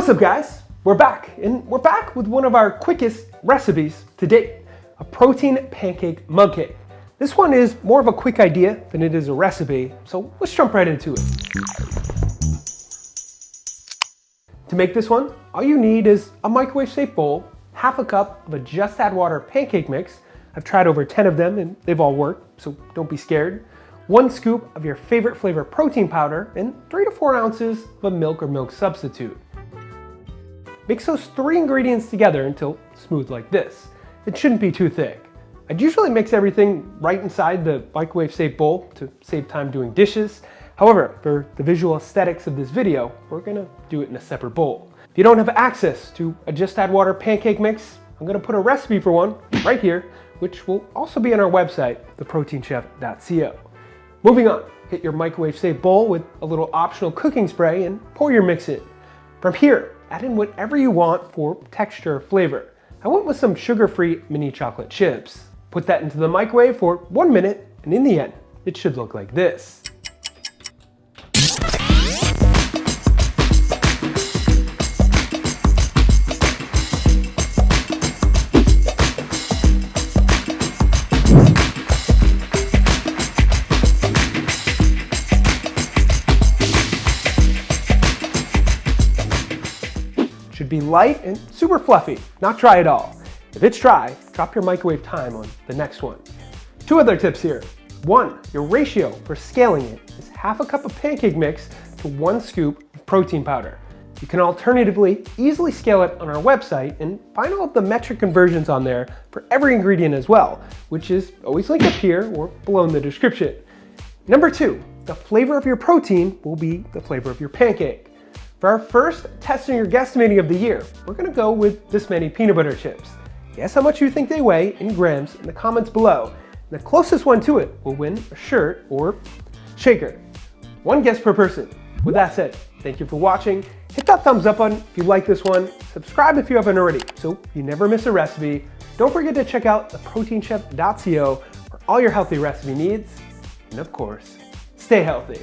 What's up, guys? We're back with one of our quickest recipes to date, a protein pancake mug cake. This one is more of a quick idea than it is a recipe, so let's jump right into it. To make this one, all you need is a microwave-safe bowl, half a cup of a just add water pancake mix. I've tried over 10 of them and they've all worked, so don't be scared. 1 scoop of your favorite flavor protein powder, and 3 to 4 ounces of a milk or milk substitute. Mix those 3 ingredients together until smooth like this. It shouldn't be too thick. I'd usually mix everything right inside the microwave-safe bowl to save time doing dishes. However, for the visual aesthetics of this video, we're gonna do it in a separate bowl. If you don't have access to a just add water pancake mix, I'm gonna put a recipe for one right here, which will also be on our website, theproteinchef.co. Moving on, hit your microwave-safe bowl with a little optional cooking spray and pour your mix in. From here, add in whatever you want for texture or flavor. I went with some sugar-free mini chocolate chips. Put that into the microwave for 1 minute, and in the end, it should look like this. Should be light and super fluffy, not dry at all. If it's dry, drop your microwave time on the next one. 2 other tips here. 1, your ratio for scaling it is half a cup of pancake mix to 1 scoop of protein powder. You can alternatively easily scale it on our website and find all of the metric conversions on there for every ingredient as well, which is always linked up here or below in the description. Number 2, the flavor of your protein will be the flavor of your pancake. For our first testing or guesstimating of the year, we're gonna go with this many peanut butter chips. Guess how much you think they weigh in grams in the comments below. And the closest one to it will win a shirt or shaker. 1 guess per person. With that said, thank you for watching. Hit that thumbs up button if you like this one. Subscribe if you haven't already, so you never miss a recipe. Don't forget to check out theproteinchef.co for all your healthy recipe needs. And of course, stay healthy.